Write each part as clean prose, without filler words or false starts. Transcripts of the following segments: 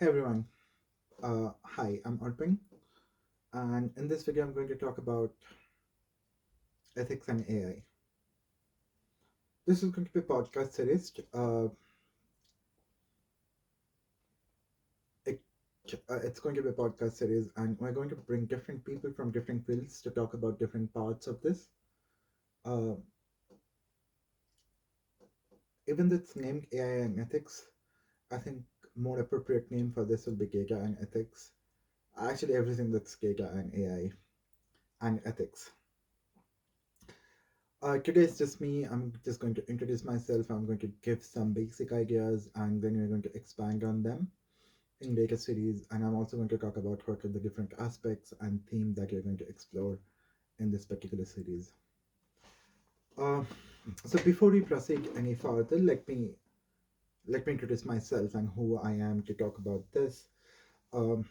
Hey everyone, hi, I'm Arpin, and in this video I'm going to talk about ethics and AI. This is going to be a podcast series. It, it's going to be a podcast series, and we're going to bring different people from different fields to talk about different parts of this. Uh, Even though it's named AI and ethics, I think more appropriate name for this will be data and ethics. Actually, everything that's data and AI and ethics. Today it's just me. I'm just going to introduce myself. I'm going to give some basic ideas and then we're going to expand on them in later series. And I'm also going to talk about what are the different aspects and themes that you're going to explore in this particular series. Uh, so before we proceed any further, let me introduce myself and who I am to talk about this. Um,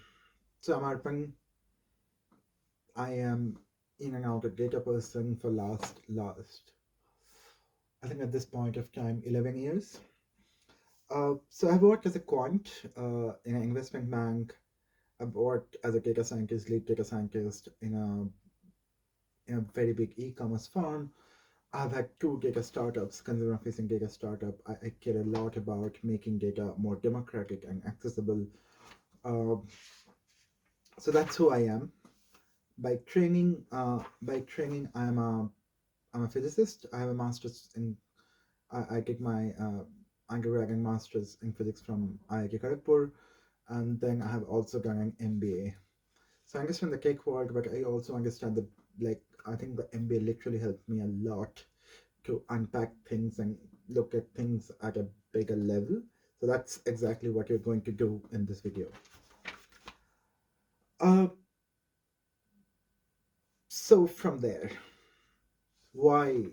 so I'm Arpan. I am in and out a data person for last I think at this point of time 11 years. So I've worked as a quant in an investment bank. I've worked as a data scientist, lead data scientist in a very big e-commerce firm. I've had two data startups, consumer-facing data startup. I care a lot about making data more democratic and accessible. Uh, so that's who I am. By training, I'm a physicist. I have a master's in. I did my undergrad and master's in physics from IIT Kharagpur, and then I have also done an MBA. So I understand the tech world, but I also understand I think the MBA literally helped me a lot to unpack things and look at things at a bigger level. So that's exactly what you're going to do in this video. Uh, so from there, why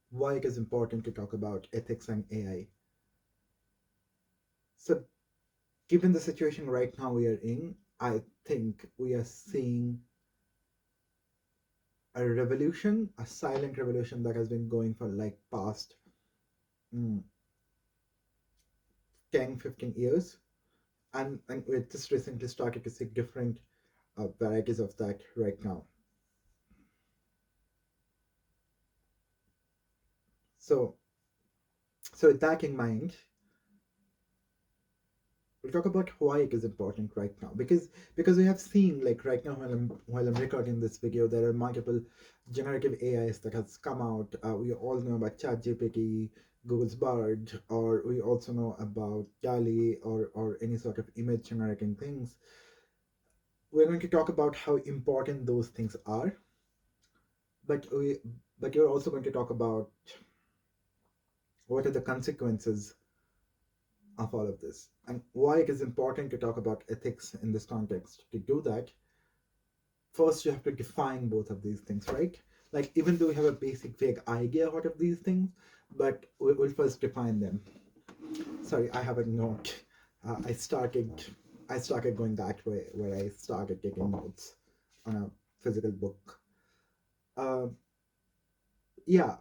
why it is important to talk about ethics and AI. So given the situation right now we are in, I think we are seeing a revolution, a silent revolution that has been going for like past mm, 10, 15 years. And we just recently started to see different varieties of that right now. So, so with that in mind, we'll talk about why it is important right now. Because we have seen like right now while I'm recording this video, there are multiple generative AIs that has come out. We all know about ChatGPT, Google's Bard, or we also know about DALI or any sort of image generating things. We're going to talk about how important those things are, but we but you're also going to talk about what are the consequences of all of this and why it is important to talk about ethics in this context. To do that, first you have to define both of these things, right? Like even though we have a basic vague idea what of these things, but we'll first define them. Sorry, I have a note. Uh, i started i started going that way where I started taking notes on a physical book. uh, yeah.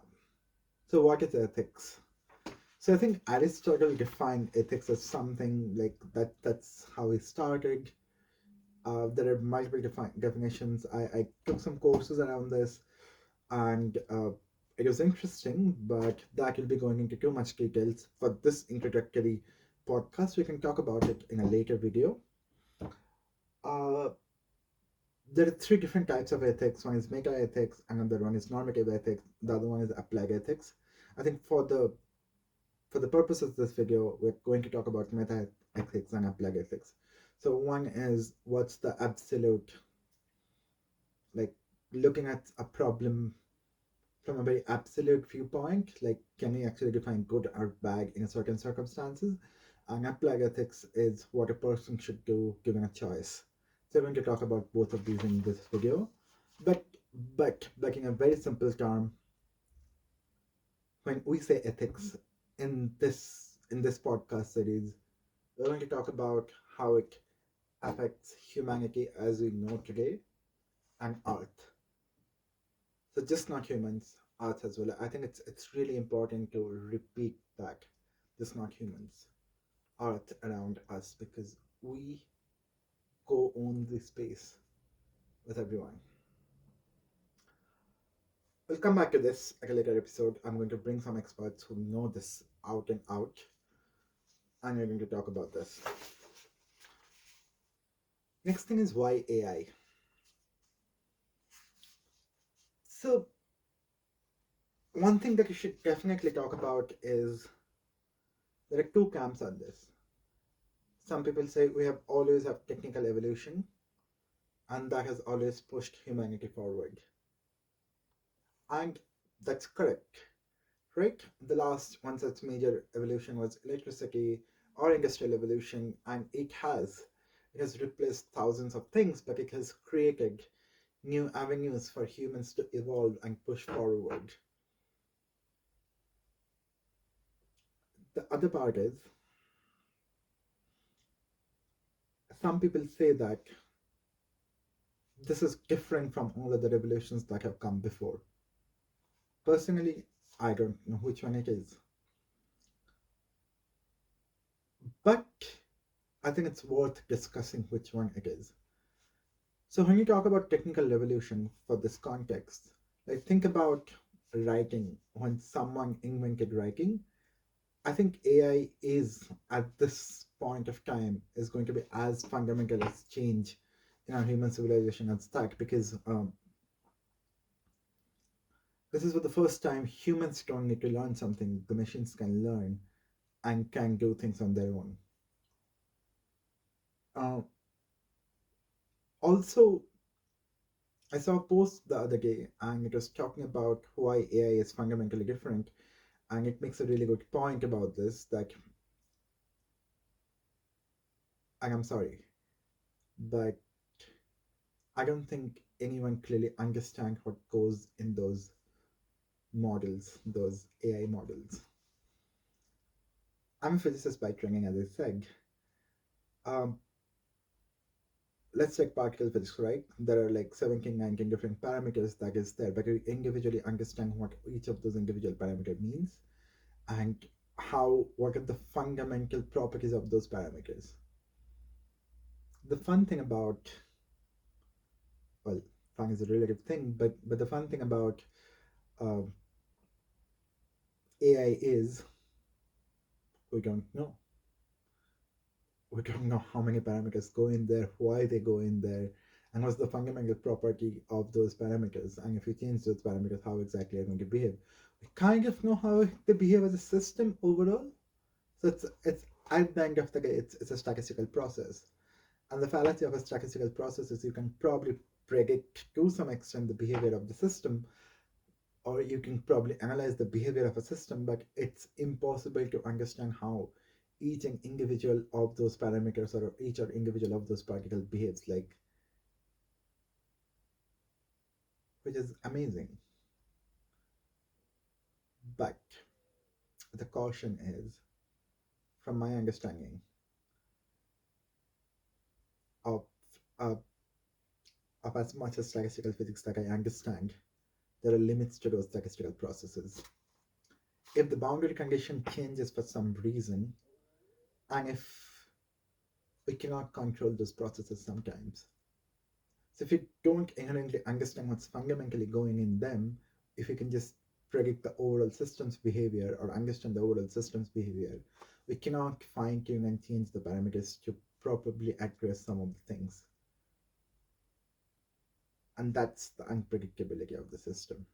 So what is ethics? So I think Aristotle defined ethics as something like that. That's how he started. There are multiple definitions. I took some courses around this, and it was interesting, but that will be going into too much details for this introductory podcast. We can talk about it in a later video. Uh, there are three different types of ethics. One is meta ethics, another one is normative ethics, the other one is applied ethics. I think for the purpose of this video, we're going to talk about meta ethics and applied ethics. So one is what's the absolute, like looking at a problem from a very absolute viewpoint, like can we actually define good or bad in certain circumstances? And applied ethics is what a person should do given a choice. So we're going to talk about both of these in this video. But but in a very simple term, when we say ethics in this podcast series, we're going to talk about how it affects humanity as we know today and Earth. So just not humans, Earth as well. I think it's really important to repeat that. Just not humans. earth around us because we co own the space with everyone. We'll come back to this at a later episode. I'm going to bring some experts who know this out and out, and we're going to talk about this. Next thing is why AI. So, one thing that you should definitely talk about is there are two camps on this. Some people say we have always have technical evolution, and that has always pushed humanity forward. And that's correct, right? The last one such major evolution was electricity or industrial evolution, and it has replaced thousands of things, but it has created new avenues for humans to evolve and push forward. The other part is some people say that this is different from all other revolutions that have come before. Personally, I don't know which one it is, but I think it's worth discussing which one it is. So when you talk about technical revolution for this context, like think about writing. When someone invented writing, I think AI is at this point of time is going to be as fundamental as change in our human civilization as that, because this is for the first time humans don't need to learn something; the machines can learn and can do things on their own. Uh, Also, I saw a post the other day, and it was talking about why AI is fundamentally different, and it makes a really good point about this. That, and I'm sorry, but I don't think anyone clearly understands what goes in those models, those AI models. I'm a physicist by training, as I said. Um, let's take particle physics, right? There are like 17, 19 different parameters that is there, but you individually understand what each of those individual parameter means and what are the fundamental properties of those parameters. The fun thing about, well, fun is a relative thing, but the fun thing about uh, AI is we don't know. We don't know how many parameters go in there, why they go in there, and what's the fundamental property of those parameters. And if you change those parameters, how exactly are going to behave. We kind of know how they behave as a system overall. So it's at the end of the day, it's a statistical process. And the fallacy of a statistical process is you can probably predict to some extent the behavior of the system, or you can probably analyze the behavior of a system, but it's impossible to understand how each and individual of those parameters or each or individual of those particles behaves, like, which is amazing. But the caution is, from my understanding of, of, of as much as statistical physics that I understand, there are limits to those statistical processes. If the boundary condition changes for some reason, and if we cannot control those processes sometimes, so if you don't inherently understand what's fundamentally going in them, if you can just predict the overall system's behavior or understand the overall system's behavior, we cannot fine tune and change the parameters to properly address some of the things. And that's the unpredictability of the system.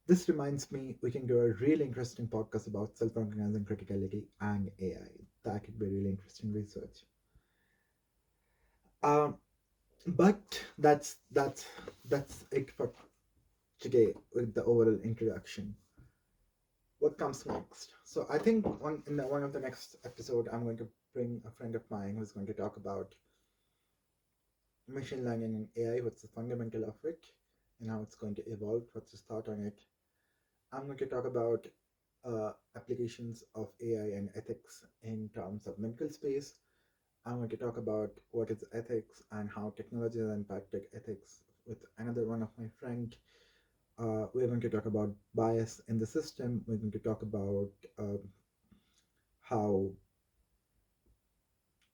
This reminds me, we can do a really interesting podcast about self-organizing criticality and AI. That could be really interesting research. Um, but that's it for today with the overall introduction. What comes next? So I think in one of the next episode, I'm going to bring a friend of mine who's going to talk about machine learning and AI, what's the fundamental of it, and how it's going to evolve, what's his thought on it. I'm going to talk about applications of AI and ethics in terms of medical space. I'm going to talk about what is ethics and how technology has impacted ethics with another one of my friend. We're going to talk about bias in the system. We're going to talk about how,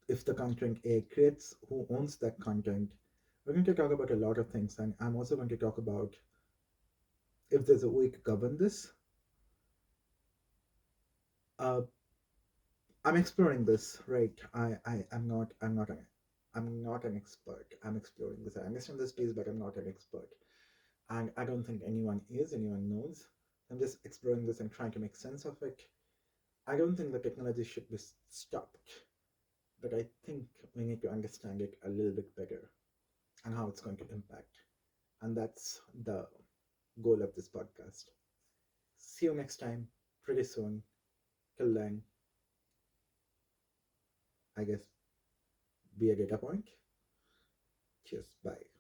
if the content A creates, who owns that content. We're going to talk about a lot of things, and I'm also going to talk about if there's a way to govern this. Uh, I'm exploring this, right? I'm not an expert. I'm exploring this. I understand the space, but I'm not an expert. And I don't think anyone knows. I'm just exploring this and trying to make sense of it. I don't think the technology should be stopped, but I think we need to understand it a little bit better and how it's going to impact. And that's the goal of this podcast. See you next time, pretty soon. Till then, I guess be a data point. Cheers. Bye.